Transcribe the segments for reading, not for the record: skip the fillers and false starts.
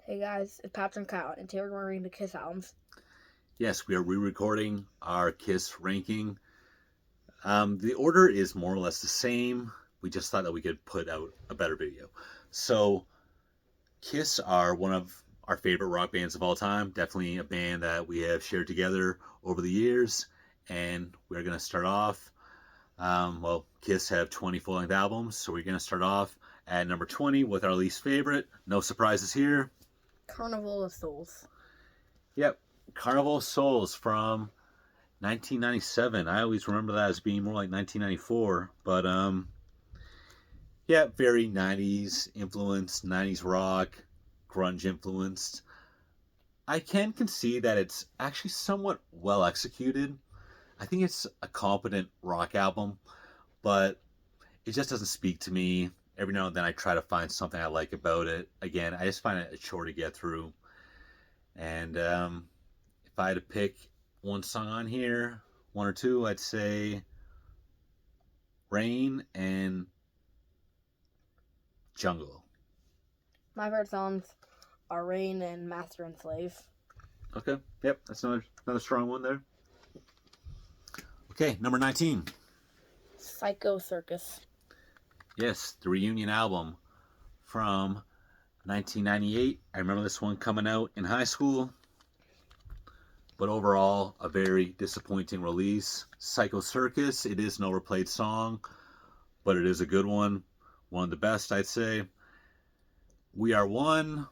Hey guys, it's Patrick and Kyle, and today we're going to read the Kiss albums. Yes, we are re-recording our Kiss ranking. The order is more or less the same. We just thought that we could put out a better video. So, Kiss are one of our favorite rock bands of all time. Definitely a band that we have shared together over the years. And we're going to start off. Kiss have 20 full-length albums, so we're going to start off at number 20 with our least favorite. No surprises here. Carnival of Souls. Yep, Carnival of Souls from 1997. I always remember that as being more like 1994, but yeah, very 90s influenced, 90s rock, grunge influenced. I can concede that it's actually somewhat well executed. I think it's a competent rock album, but it just doesn't speak to me. Every now and then I try to find something I like about it. Again, I just find it a chore to get through. And if I had to pick one song on here, one or two, I'd say Rain and Jungle. My favorite songs are Rain and Master and Slave. Okay. Yep, that's another strong one there. Okay, number 19. Psycho Circus. Yes, the reunion album from 1998. I remember this one coming out in high school, but overall, a very disappointing release. Psycho Circus, it is an overplayed song, but it is a good one. One of the best, I'd say. We Are One,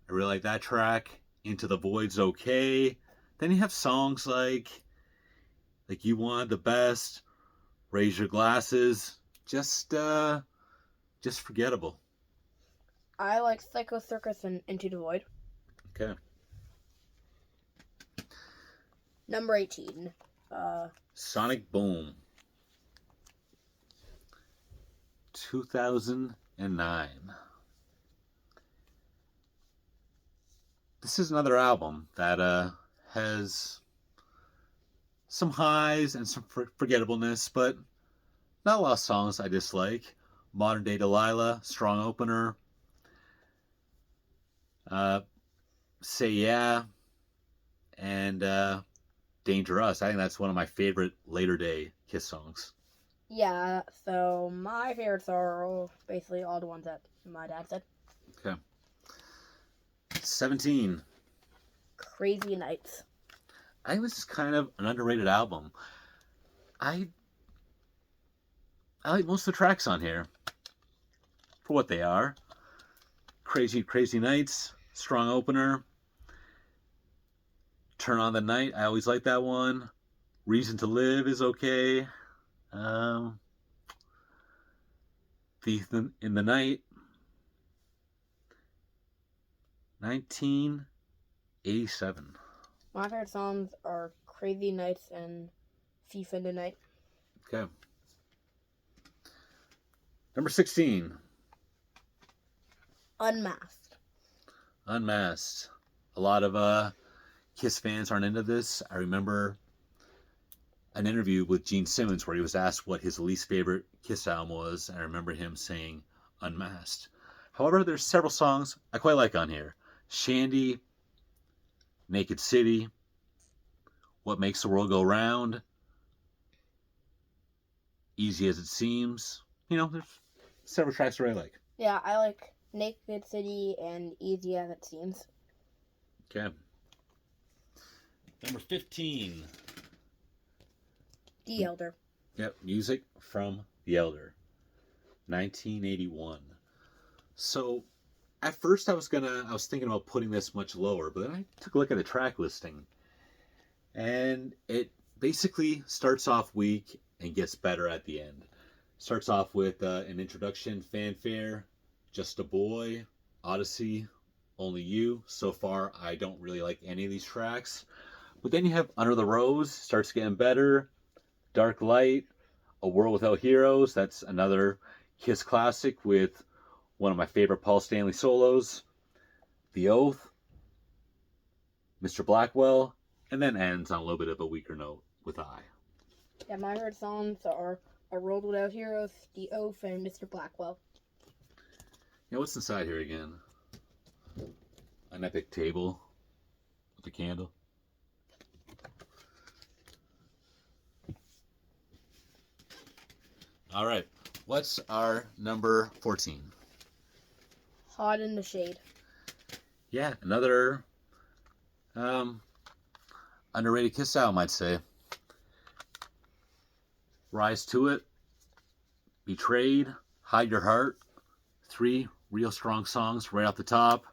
I really like that track. Into the Void's okay. Then you have songs like You Want the Best, Raise Your Glasses, just forgettable. I like Psycho Circus and Into the Void. Okay. Number 18. Sonic Boom. 2009. This is another album that has some highs and some forgettableness, but not a lot of songs I dislike. Modern Day Delilah, strong opener. Say Yeah, and Dangerous. I think that's one of my favorite later day Kiss songs. Yeah, so my favorites are basically all the ones that my dad said. Okay. 17. Crazy Nights. I think this is kind of an underrated album. I like most of the tracks on here for what they are. Crazy Nights, strong opener. Turn on the Night, I always like that one. Reason to Live is okay. Thief in the Night. 1987. My favorite songs are Crazy Nights and Thief in the Night. Okay. Number 16. Unmasked. Unmasked. A lot of Kiss fans aren't into this. I remember an interview with Gene Simmons where he was asked what his least favorite Kiss album was. I remember him saying Unmasked. However, there's several songs I quite like on here. Shandy, Naked City, What Makes the World Go Round, Easy as It Seems. There's several tracks that I like. Yeah, I like Naked City and Easy as It Seems. Okay. Number 15. The Elder. Yep, music from The Elder. 1981. So at first I was thinking about putting this much lower, but then I took a look at the track listing. And it basically starts off weak and gets better at the end. Starts off with an introduction, fanfare, Just a Boy, Odyssey, Only You. So far, I don't really like any of these tracks. But then you have Under the Rose, starts getting better. Dark Light, A World Without Heroes. That's another Kiss classic with one of my favorite Paul Stanley solos. The Oath, Mr. Blackwell, and then ends on a little bit of a weaker note with I. Yeah, my favorite songs are A World Without Heroes, The Oath, and Mr. Blackwell. What's inside here again? an epic table with a candle. All right. What's our number 14? Hot in the Shade. Yeah, another underrated Kiss album, I'd say. Rise to It, Betrayed, Hide Your Heart. 3 real strong songs right off the top.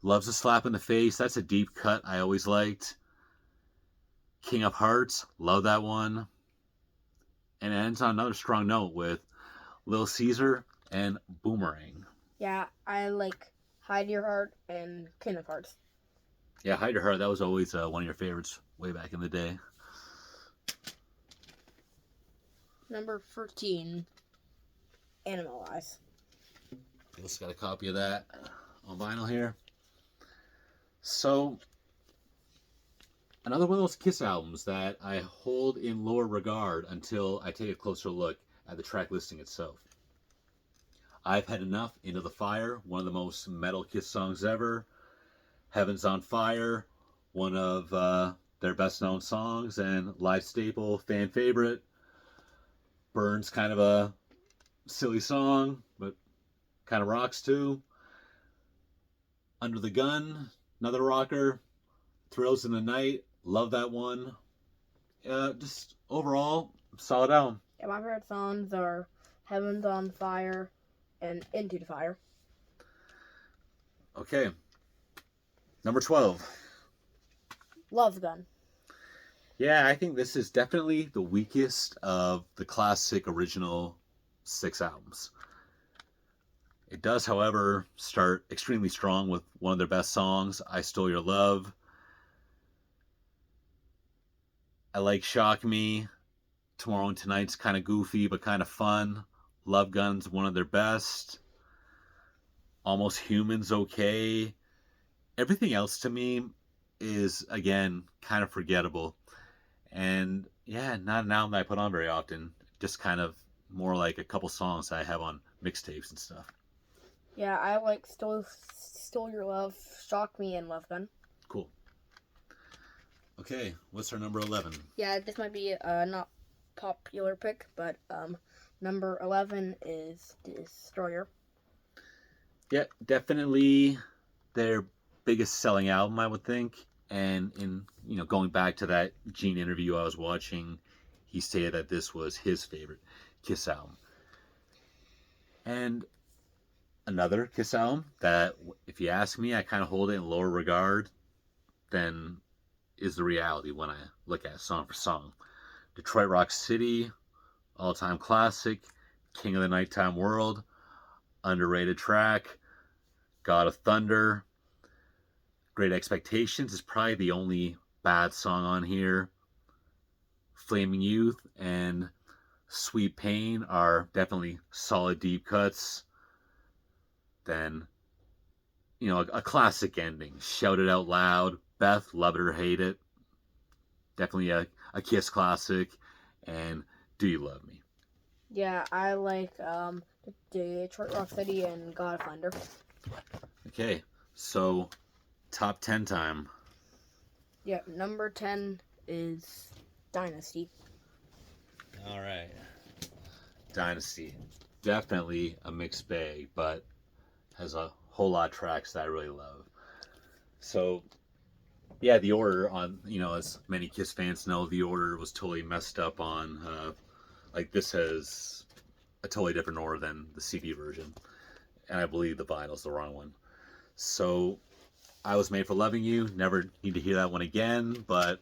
Love's a Slap in the Face. That's a deep cut I always liked. King of Hearts. Love that one. And it ends on another strong note with Little Caesar and Boomerang. Yeah, I like Hide Your Heart and King of Hearts. Yeah, Hide Your Heart. That was always one of your favorites way back in the day. Number 13, Animalize. Just got a copy of that on vinyl here. So, another one of those Kiss albums that I hold in lower regard until I take a closer look at the track listing itself. I've Had Enough, Into the Fire, one of the most metal Kiss songs ever. Heaven's on Fire, one of their best known songs and live staple, fan favorite. Burns, kind of a silly song, but kind of rocks too. Under the Gun, another rocker. Thrills in the Night, love that one. Just overall, solid album. Yeah, my favorite songs are Heaven's on Fire and Into the Fire. Okay. Number 12. Love Gun. Yeah, I think this is definitely the weakest of the classic original 6 albums. It does, however, start extremely strong with one of their best songs, I Stole Your Love. I like Shock Me. Tomorrow and Tonight's kind of goofy but kind of fun. Love Gun's one of their best. Almost Human's okay. Everything else to me is, again, kind of forgettable. And yeah, not an album that I put on very often. Just kind of more like a couple songs that I have on mixtapes and stuff. Yeah, I like Stole Your Love, Shock Me, and Love Gun. Cool. Okay, what's our number 11? Yeah, this might be not popular pick, but number 11 is Destroyer. Yeah, definitely their biggest selling album, I would think. And in going back to that Gene interview I was watching, he stated that this was his favorite Kiss album. And another Kiss album that, if you ask me, I kind of hold it in lower regard than is the reality when I look at it song for song. Detroit Rock City, all-time classic. King of the Nighttime World, underrated track. God of Thunder. Great Expectations is probably the only bad song on here. Flaming Youth and Sweet Pain are definitely solid deep cuts. Then, a classic ending. Shout It Out Loud. Beth, love it or hate it. Definitely a Kiss classic. And Do You Love Me? Yeah, I like Detroit Rock City and God of Thunder. Okay, so top 10 time. Yeah, number 10 is Dynasty. All right. Dynasty. Definitely a mixed bag, but has a whole lot of tracks that I really love. So, yeah, the order on, as many Kiss fans know, the order was totally messed up on, this has a totally different order than the CD version. And I believe the vinyl's the wrong one. So, I Was Made for Loving You. Never need to hear that one again, but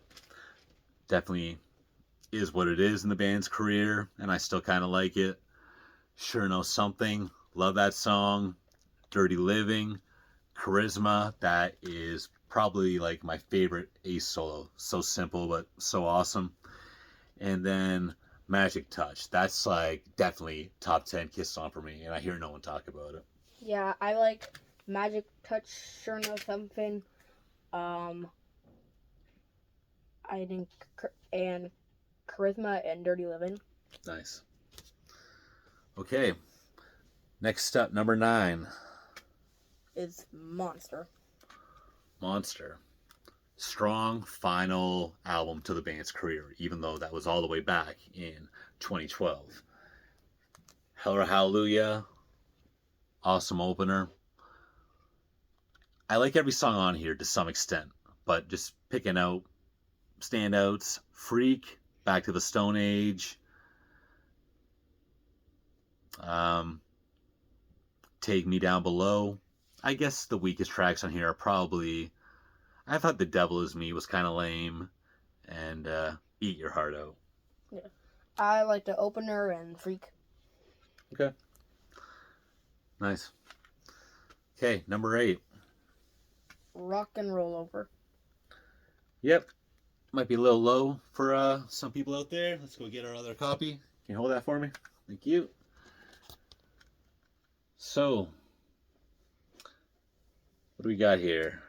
definitely is what it is in the band's career, and I still kind of like it. Sure Know Something. Love that song. Dirty Living. Charisma. That is probably like my favorite Ace solo. So simple, but so awesome. And then Magic Touch. That's like definitely top 10 Kiss song for me, and I hear no one talk about it. Yeah, I like Magic Touch, Sure Know Something. I think, and Charisma and Dirty Living. Nice. Okay. Next up, number 9. is Monster. Monster. Strong final album to the band's career, even though that was all the way back in 2012. Hallelujah. Awesome opener. I like every song on here to some extent, but just picking out standouts. Freak, Back to the Stone Age. Take Me Down Below. I guess the weakest tracks on here are probably, I thought The Devil Is Me was kind of lame, and Eat Your Heart Out. Yeah. I like the opener and Freak. Okay. Nice. Okay, number 8. Rock and Roll Over. Yep. Might be a little low for some people out there. Let's go get our other copy. Can you hold that for me? Thank you. So, what do we got here?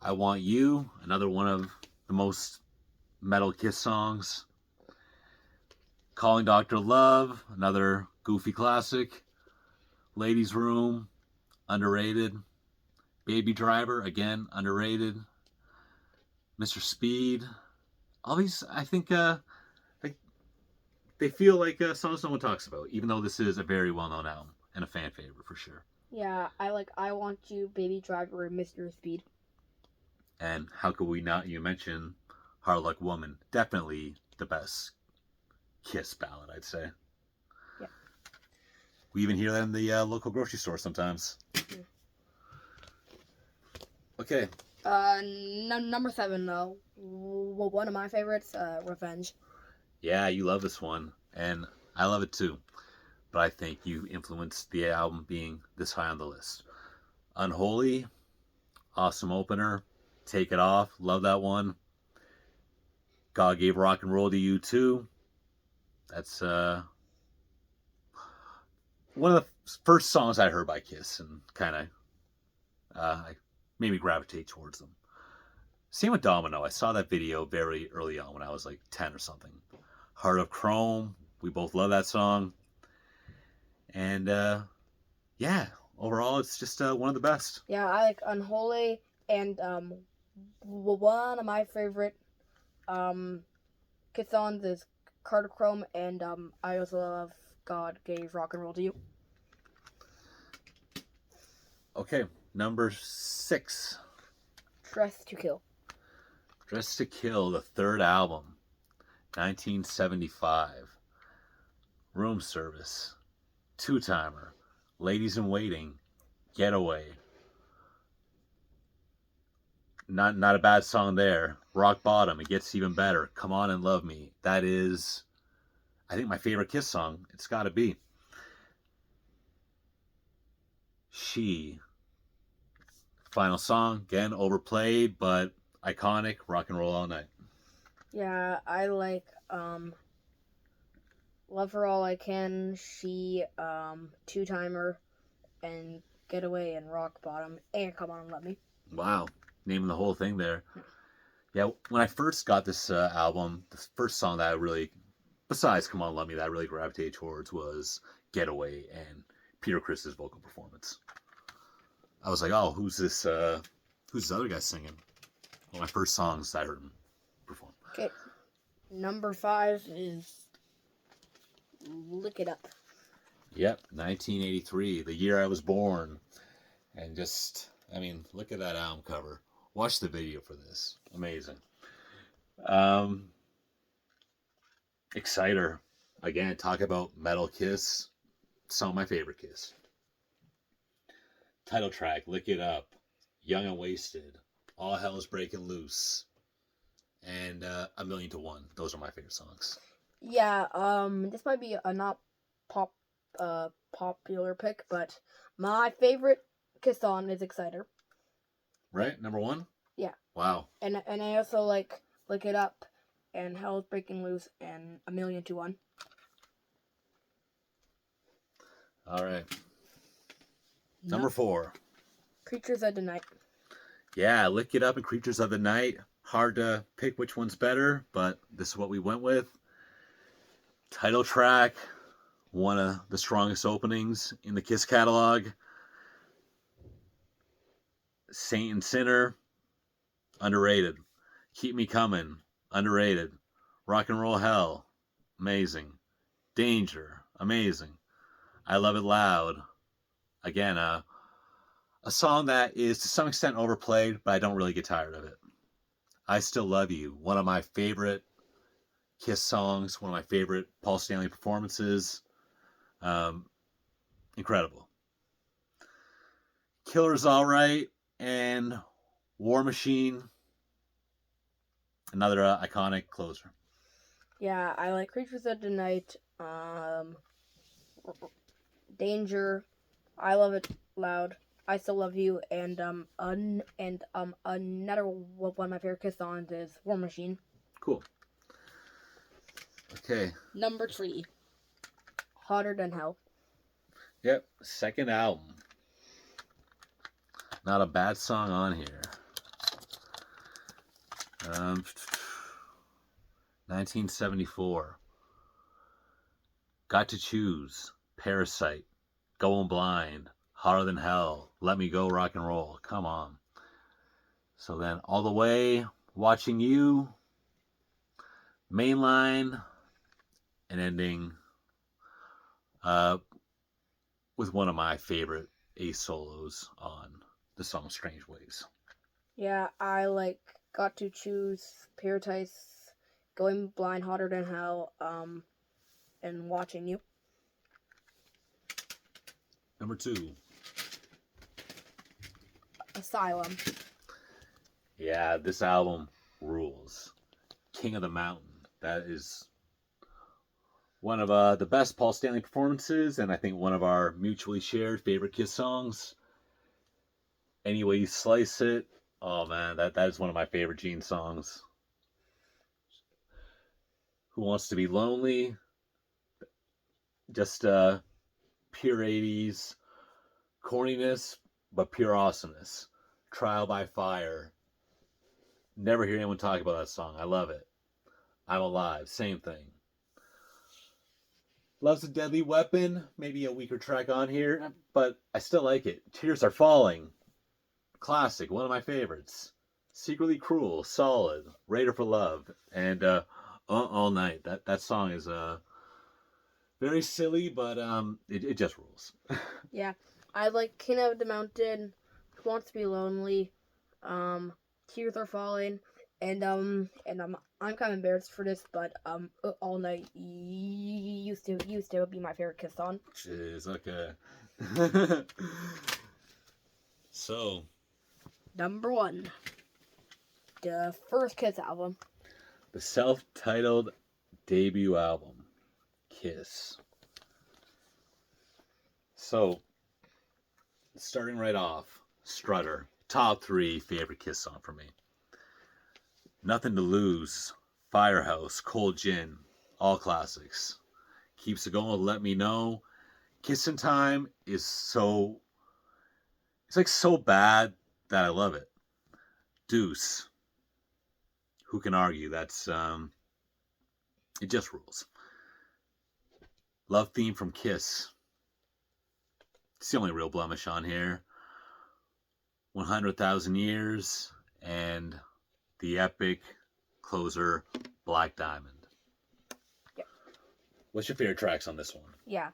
I Want You, another one of the most metal Kiss songs. Calling Dr. Love, another goofy classic. Ladies' Room, underrated. Baby Driver, again, underrated. Mr. Speed. All these, I think, they feel like songs no one talks about, even though this is a very well-known album and a fan favorite for sure. Yeah, I like I Want You, Baby Driver, and Mr. Speed. And how could we not you mention Hard Luck Woman? Definitely the best Kiss ballad, I'd say. Yeah. We even hear that in the local grocery store sometimes. Yeah. Okay. Number 7 though. One of my favorites, Revenge. Yeah, you love this one, and I love it too. But I think you influenced the album being this high on the list. Unholy, awesome opener. Take It Off, love that one. God Gave Rock and Roll to You too. That's one of the first songs I heard by Kiss, and kind of made me gravitate towards them. Same with Domino. I saw that video very early on when I was like 10 or something. Heart of Chrome. We both love that song. And yeah, overall, it's just one of the best. Yeah, I like Unholy, and one of my favorite Kiss songs is Heart of Chrome, and I also love God Gave Rock and Roll to You. Okay, number 6. Dress to Kill. Dress to Kill, the third album, 1975. Room Service, Two Timer, Ladies in Waiting, Getaway. Not a bad song there. Rock Bottom, It Gets Even Better, Come On and Love Me. That is, I think, my favorite Kiss song. It's got to be. She. Final song, again, overplayed, but iconic. Rock and Roll All Night. Yeah, I like Love Her All I Can, She, Two Timer, and Getaway, and Rock Bottom, and Come On and Love Me. Wow, naming the whole thing there. Yeah, when I first got this album, the first song that I really, besides Come On Love Me, that I really gravitated towards was Getaway and Peter Criss's vocal performance. I was like, oh, who's this other guy singing? One of my first songs that I heard him perform. Okay, number 5 is Lick It Up. Yep, 1983, the year I was born. And just, I mean, look at that album cover. Watch the video for this. Amazing. Exciter. Again, talk about metal Kiss. Some of my favorite Kiss. Title track, Lick It Up. Young and Wasted. All Hell's Breaking Loose. And A Million to One. Those are my favorite songs. Yeah, this might be a not popular pick, but my favorite Kiss song is Exciter. Right? Number 1? Yeah. Wow. And I also like Lick It Up and Hell's Breaking Loose and A Million to One. All right. Number 4. Creatures of the Night. Yeah, Lick It Up and Creatures of the Night. Hard to pick which one's better, but this is what we went with. Title track, one of the strongest openings in the Kiss catalog. Saint and Sinner, underrated. Keep Me Coming, underrated. Rock and Roll Hell, amazing. Danger, amazing. I Love It Loud, again, a song that is to some extent overplayed, but I don't really get tired of it. I Still Love You, one of my favorite Kiss songs, one of my favorite Paul Stanley performances. Incredible. Killer's Alright, and War Machine, another iconic closer. Yeah, I like Creatures of the Night, Danger, I Love It Loud, I Still Love You, and another one of my favorite Kiss songs is War Machine. Cool. Okay. Number 3, Hotter Than Hell. Yep, second album. Not a bad song on here. 1974. Got to Choose, Parasite, Going Blind, Hotter Than Hell, Let Me Go, Rock and Roll. Come on. So then All the Way, Watching You, Mainline, and ending with one of my favorite Ace solos on the song Strange Ways. Yeah, I like Got to Choose, Paradise, Going Blind, Hotter Than Hell, and Watching You. Number 2. Asylum. Yeah, this album rules. King of the Mountain. That is one of the best Paul Stanley performances, and I think one of our mutually shared favorite Kiss songs. Any Way You Slice It. Oh man, that is one of my favorite Gene songs. Who Wants to Be Lonely? Just pure 80s corniness, but pure awesomeness. Trial by Fire. Never hear anyone talk about that song. I love it. I'm Alive. Same thing. Love's a Deadly Weapon. Maybe a weaker track on here, but I still like it. Tears Are Falling. Classic. One of my favorites. Secretly Cruel. Solid. Raider for Love. And All Night. That song is very silly, but it just rules. Yeah, I like King of the Mountain, Who Wants to Be Lonely, Tears Are Falling, and I'm kind of embarrassed for this, but All Night used to be my favorite Kiss song. Jeez, okay. So, Number 1, the first Kiss album. the self-titled debut album, Kiss. So, starting right off, Strutter, top 3 favorite Kiss song for me. Nothing to Lose, Firehouse, Cold Gin, all classics. Keeps It Going, Let Me Know. Kissin' Time is so, it's like so bad that I love it. Deuce, who can argue? That's it just rules. Love Theme from Kiss. It's the only real blemish on here. 100,000 Years and the epic closer, Black Diamond. Yeah. What's your favorite tracks on this one? Yeah,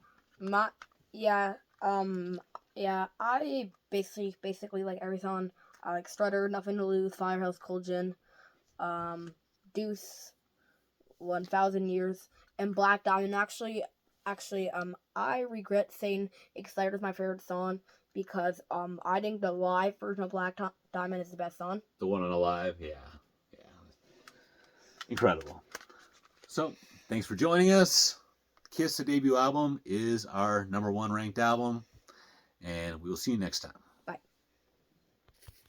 I basically like every song. I like Strutter, Nothing to Lose, Firehouse, Cold Gin, Deuce, 1,000 Years, and Black Diamond. Actually, I regret saying Excited is my favorite song because I think the live version of Black Diamond is the best song. The one on Alive, yeah. Incredible. So, thanks for joining us. Kiss, the debut album, is our number 1 ranked album, and we will see you next time.